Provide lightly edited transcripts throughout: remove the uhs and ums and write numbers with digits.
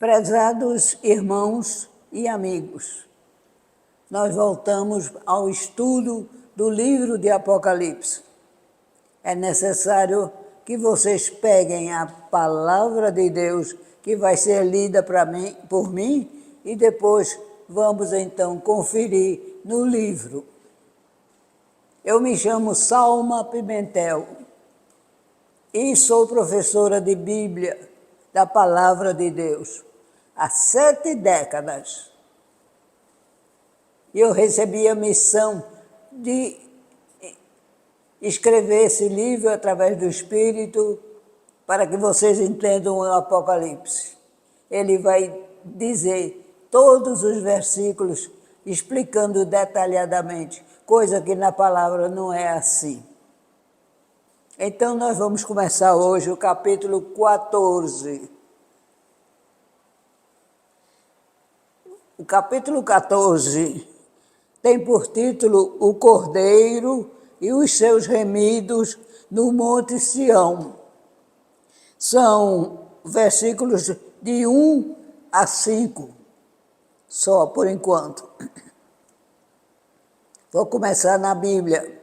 Prezados irmãos e amigos, nós voltamos ao estudo do livro de Apocalipse. É necessário que vocês peguem a palavra de Deus que vai ser lida por mim e depois vamos então conferir no livro. Eu me chamo Salma Pimentel e sou professora de Bíblia, da Palavra de Deus, há 7 décadas. E eu recebi a missão de escrever esse livro através do Espírito para que vocês entendam o Apocalipse. Ele vai dizer todos os versículos explicando detalhadamente, coisa que na palavra não é assim. Então nós vamos começar hoje o capítulo 14. O capítulo 14 tem por título O Cordeiro e os seus remidos no Monte Sião. São versículos de 1 a 5, só por enquanto. Vou começar na Bíblia.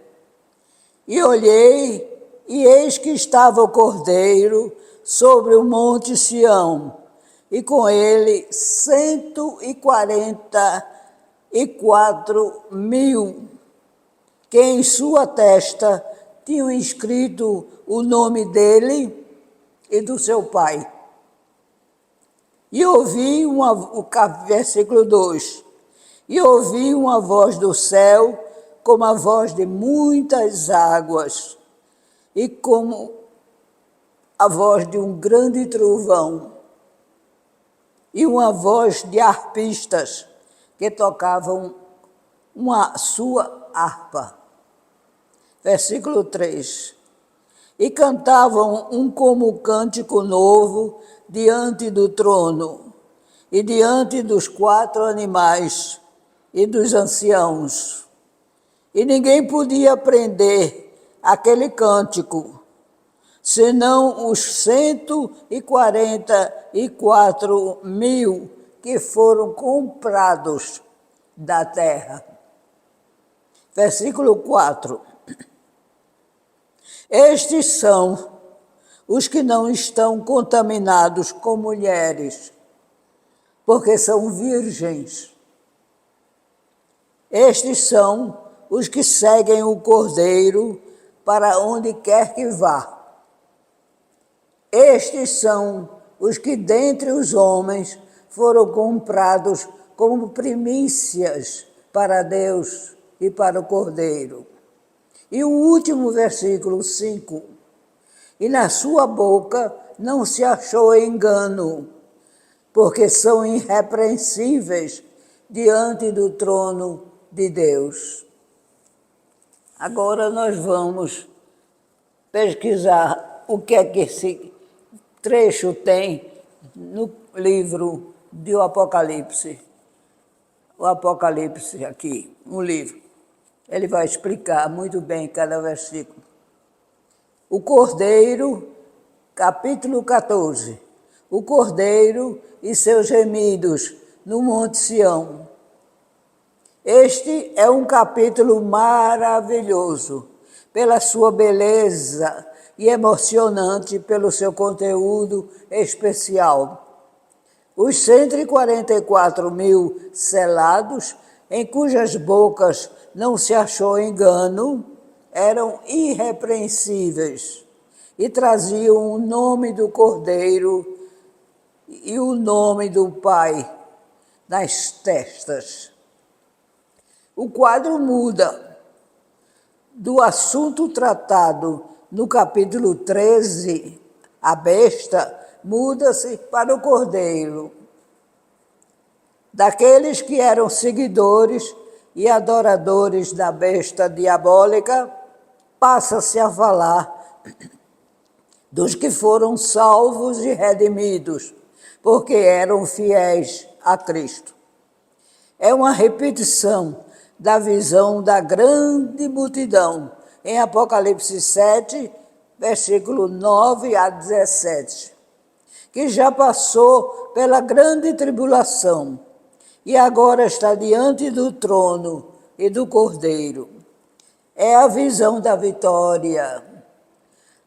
E olhei, e eis que estava o Cordeiro sobre o Monte Sião, e com ele 144.000, que em sua testa tinham escrito o nome dele e do seu pai. E ouvi versículo 2, e ouvi uma voz do céu, como a voz de muitas águas, e como a voz de um grande trovão, e uma voz de harpistas que tocavam uma sua harpa. Versículo 3. E cantavam como cântico novo diante do trono, e diante dos 4 animais e dos anciãos. E ninguém podia aprender aquele cântico, senão os 144.000 que foram comprados da terra. Versículo 4. Estes são os que não estão contaminados com mulheres, porque são virgens. Estes são os que seguem o Cordeiro para onde quer que vá. Estes são os que dentre os homens foram comprados como primícias para Deus e para o Cordeiro. E o último versículo 5. E na sua boca não se achou engano, porque são irrepreensíveis diante do trono de Deus. Agora nós vamos pesquisar o que é que esse trecho tem no livro do Apocalipse. O Apocalipse aqui, um livro. Ele vai explicar muito bem cada versículo. O Cordeiro, capítulo 14. O Cordeiro e seus remidos no Monte Sião. Este é um capítulo maravilhoso, pela sua beleza e emocionante pelo seu conteúdo especial. Os 144.000 selados, em cujas bocas não se achou engano, eram irrepreensíveis e traziam o nome do Cordeiro e o nome do Pai nas testas. O quadro muda do assunto tratado no capítulo 13, a besta, muda-se para o Cordeiro. Daqueles que eram seguidores e adoradores da besta diabólica, passa-se a falar dos que foram salvos e redimidos, porque eram fiéis a Cristo. É uma repetição da visão da grande multidão, em Apocalipse 7, versículo 9 a 17, que já passou pela grande tribulação e agora está diante do trono e do Cordeiro. É a visão da vitória,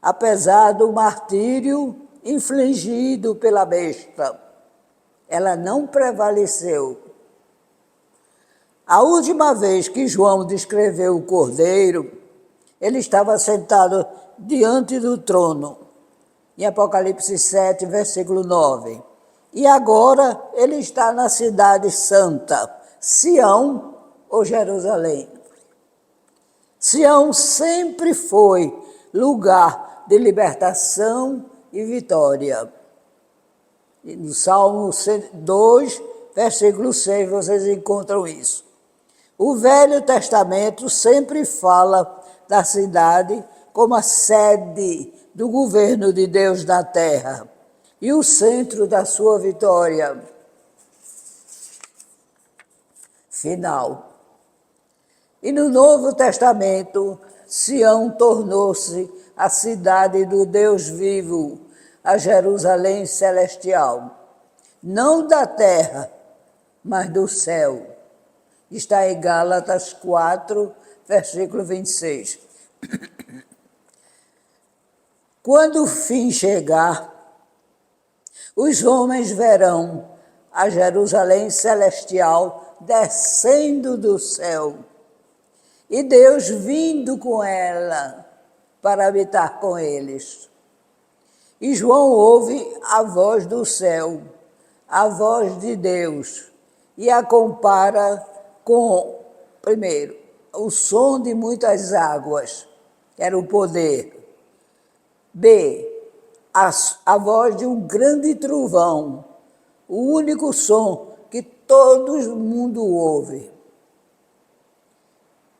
apesar do martírio infligido pela besta. Ela não prevaleceu. A última vez que João descreveu o Cordeiro, ele estava sentado diante do trono, em Apocalipse 7, versículo 9. E agora ele está na cidade santa, Sião ou Jerusalém. Sião sempre foi lugar de libertação e vitória. E no Salmo 2, versículo 6, vocês encontram isso. O Velho Testamento sempre fala da cidade como a sede do governo de Deus na terra e o centro da sua vitória final. E no Novo Testamento, Sião tornou-se a cidade do Deus vivo, a Jerusalém celestial, não da terra, mas do céu. Está em Gálatas 4, versículo 26. Quando o fim chegar, os homens verão a Jerusalém celestial descendo do céu e Deus vindo com ela para habitar com eles. E João ouve a voz do céu, a voz de Deus, e a compara com, primeiro, o som de muitas águas, que era o poder. B, a voz de um grande trovão, o único som que todo mundo ouve.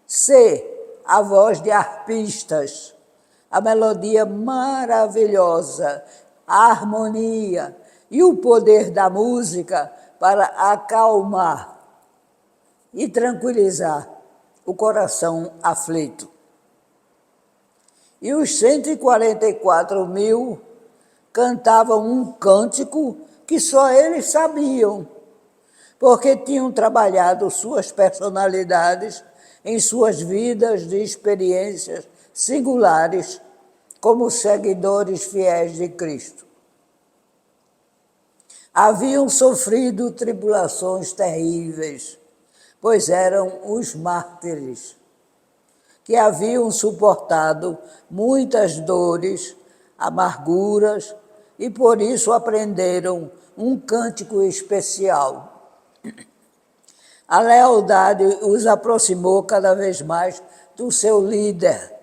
C, a voz de arpistas, a melodia maravilhosa, a harmonia e o poder da música para acalmar e tranquilizar o coração aflito. E os 144.000 cantavam um cântico que só eles sabiam, porque tinham trabalhado suas personalidades em suas vidas de experiências singulares como seguidores fiéis de Cristo. Haviam sofrido tribulações terríveis, pois eram os mártires, que haviam suportado muitas dores, amarguras, e por isso aprenderam um cântico especial. A lealdade os aproximou cada vez mais do seu líder,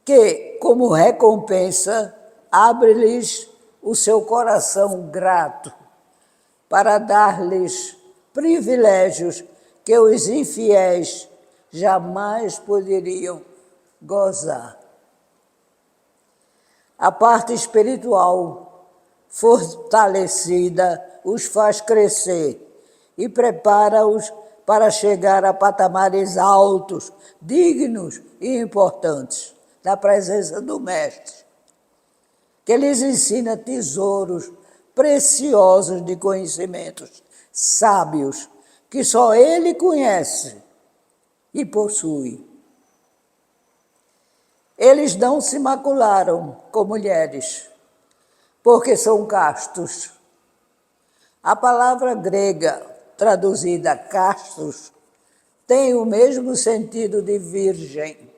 que, como recompensa, abre-lhes o seu coração grato para dar-lhes privilégios que os infiéis jamais poderiam gozar. A parte espiritual fortalecida os faz crescer e prepara-os para chegar a patamares altos, dignos e importantes na presença do Mestre, que lhes ensina tesouros preciosos de conhecimentos sábios que só ele conhece e possui. Eles não se macularam com mulheres, porque são castos. A palavra grega traduzida castos tem o mesmo sentido de virgem.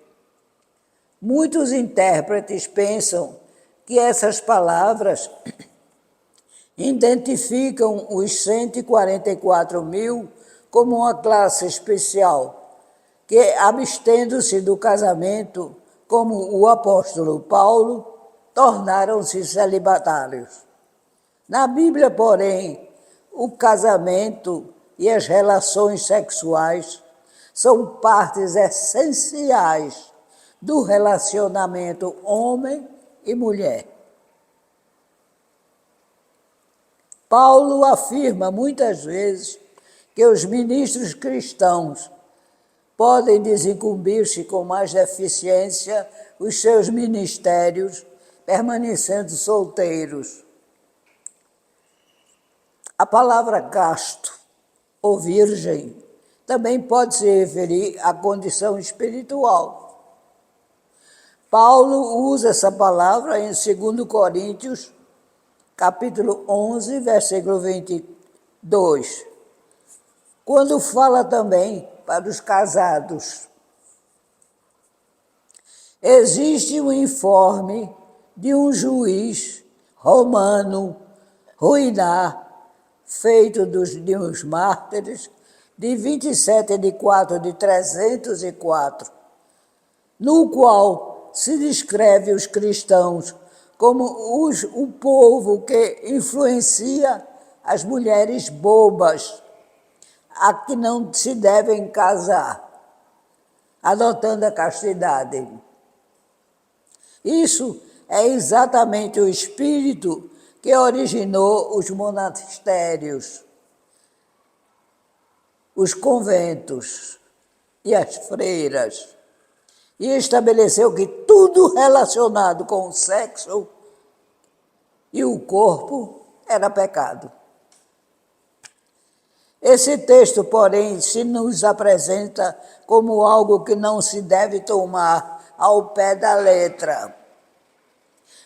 Muitos intérpretes pensam que essas palavras identificam os 144.000 como uma classe especial, que, abstendo-se do casamento, como o apóstolo Paulo, tornaram-se celibatários. Na Bíblia, porém, o casamento e as relações sexuais são partes essenciais do relacionamento homem e mulher. Paulo afirma muitas vezes que os ministros cristãos podem desincumbir-se com mais eficiência os seus ministérios, permanecendo solteiros. A palavra casto ou virgem também pode se referir à condição espiritual. Paulo usa essa palavra em 2 Coríntios, capítulo 11, versículo 22, quando fala também para os casados. Existe um informe de um juiz romano, Ruinar, feito de uns mártires, de 27 de 4 de 304, no qual se descreve os cristãos como o povo que influencia as mulheres bobas, a que não se devem casar, adotando a castidade. Isso é exatamente o espírito que originou os monastérios, os conventos e as freiras, e estabeleceu que tudo relacionado com o sexo e o corpo era pecado. Esse texto, porém, se nos apresenta como algo que não se deve tomar ao pé da letra,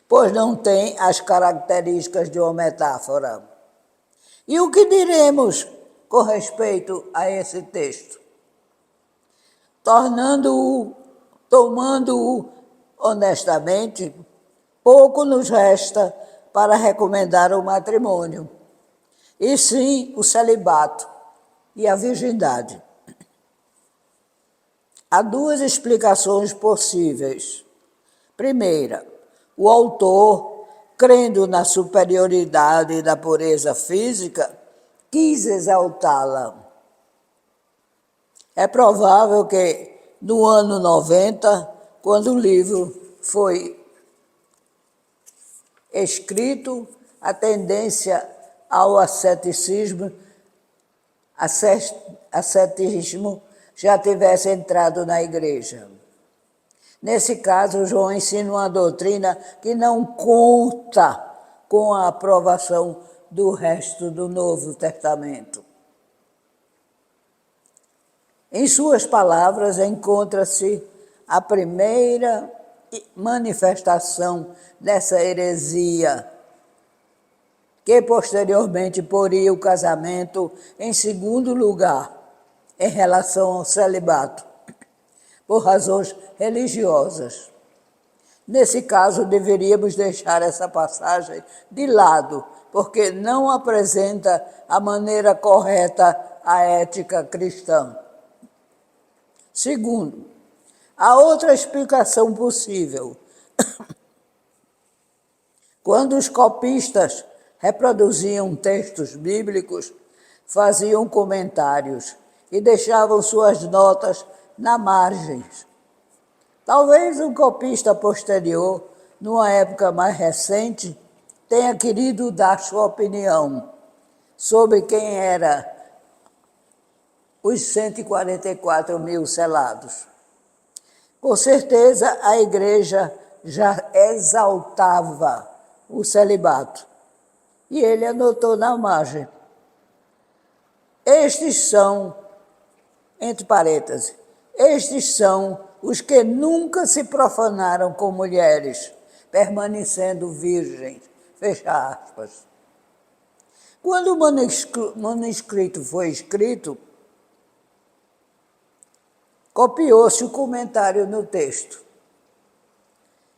pois não tem as características de uma metáfora. E o que diremos com respeito a esse texto? Tomando-o honestamente, pouco nos resta para recomendar o matrimônio, e sim o celibato e a virgindade. Há duas explicações possíveis. Primeira, o autor, crendo na superioridade da pureza física, quis exaltá-la. É provável que, no ano 90, quando o livro foi escrito, a tendência ao ascetismo já tivesse entrado na igreja. Nesse caso, João ensina uma doutrina que não conta com a aprovação do resto do Novo Testamento. Em suas palavras, encontra-se a primeira manifestação dessa heresia, que posteriormente poria o casamento em segundo lugar em relação ao celibato, por razões religiosas. Nesse caso, deveríamos deixar essa passagem de lado, porque não apresenta a maneira correta a ética cristã. Segundo, há outra explicação possível. Quando os copistas reproduziam textos bíblicos, faziam comentários e deixavam suas notas na margem. Talvez um copista posterior, numa época mais recente, tenha querido dar sua opinião sobre quem eram os 144 mil selados. Com certeza, a igreja já exaltava o celibato, e ele anotou na margem. Estes são, entre parênteses, estes são os que nunca se profanaram com mulheres, permanecendo virgens, fecha aspas. Quando o manuscrito foi escrito, copiou-se o comentário no texto.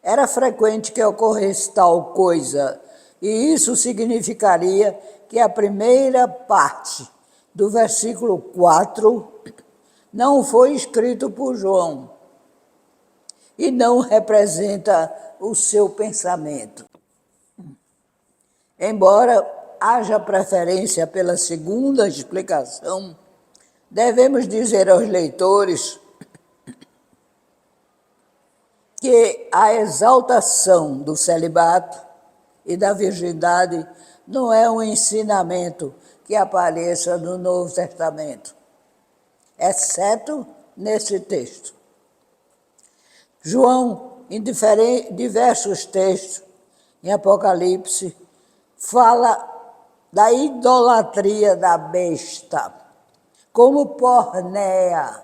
Era frequente que ocorresse tal coisa, e isso significaria que a primeira parte do versículo 4 não foi escrito por João e não representa o seu pensamento. Embora haja preferência pela segunda explicação, devemos dizer aos leitores que a exaltação do celibato e da virgindade não é um ensinamento que apareça no Novo Testamento, exceto nesse texto. João, em diversos textos, em Apocalipse, fala da idolatria da besta, como porneia,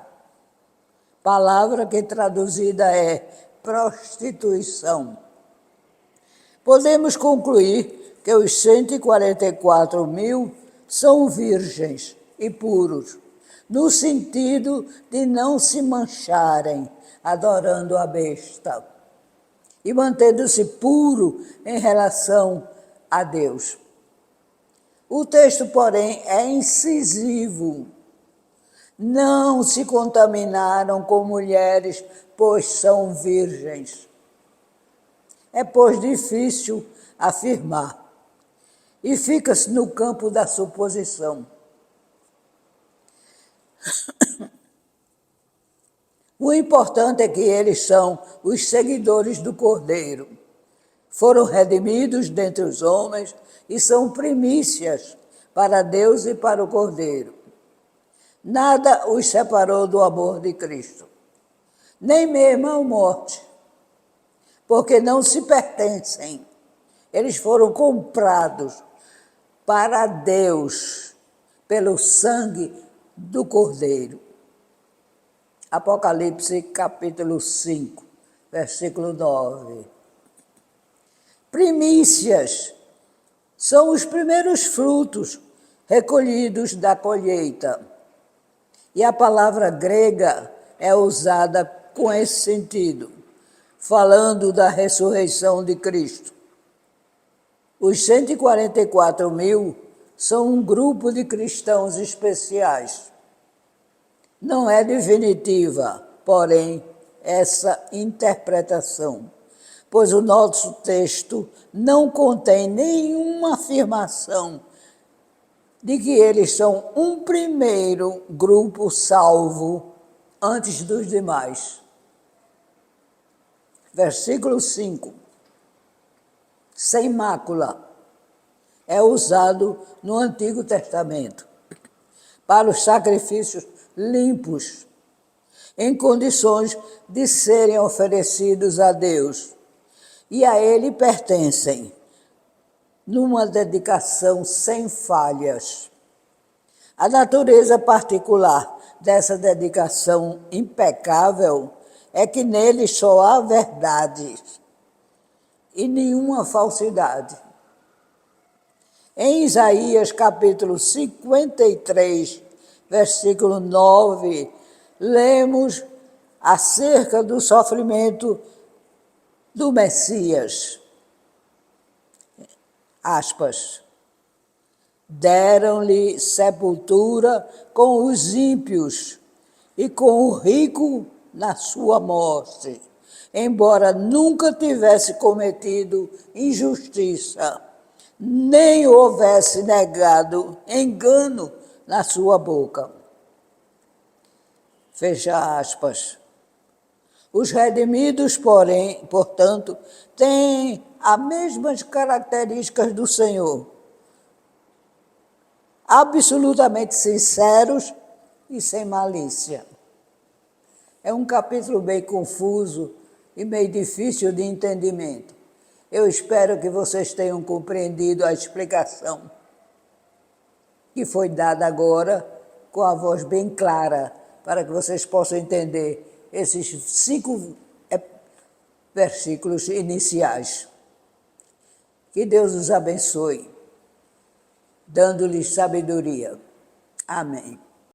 palavra que traduzida é prostituição. Podemos concluir que os 144 mil são virgens e puros, no sentido de não se mancharem adorando a besta e mantendo-se puro em relação a Deus. O texto, porém, é incisivo. Não se contaminaram com mulheres, pois são virgens. É, pois, difícil afirmar, e fica-se no campo da suposição. O importante é que eles são os seguidores do Cordeiro. Foram redimidos dentre os homens e são primícias para Deus e para o Cordeiro. Nada os separou do amor de Cristo, nem mesmo a morte, porque não se pertencem. Eles foram comprados para Deus pelo sangue do Cordeiro. Apocalipse capítulo 5, versículo 9. Primícias são os primeiros frutos recolhidos da colheita. E a palavra grega é usada com esse sentido, falando da ressurreição de Cristo. Os 144 mil são um grupo de cristãos especiais. Não é definitiva, porém, essa interpretação, pois o nosso texto não contém nenhuma afirmação de que eles são um primeiro grupo salvo antes dos demais. Versículo 5. Sem mácula é usado no Antigo Testamento para os sacrifícios limpos, em condições de serem oferecidos a Deus, e a Ele pertencem, numa dedicação sem falhas. A natureza particular dessa dedicação impecável é que nele só há verdade e nenhuma falsidade. Em Isaías capítulo 53, versículo 9, lemos acerca do sofrimento do Messias. Aspas. Deram-lhe sepultura com os ímpios e com o rico na sua morte, embora nunca tivesse cometido injustiça, nem houvesse negado engano na sua boca. Fecha aspas. Os redimidos, porém, portanto, têm as mesmas características do Senhor. Absolutamente sinceros e sem malícia. É um capítulo bem confuso e meio difícil de entendimento. Eu espero que vocês tenham compreendido a explicação que foi dada agora com a voz bem clara, para que vocês possam entender esses 5 versículos iniciais. Que Deus os abençoe, dando-lhes sabedoria. Amém.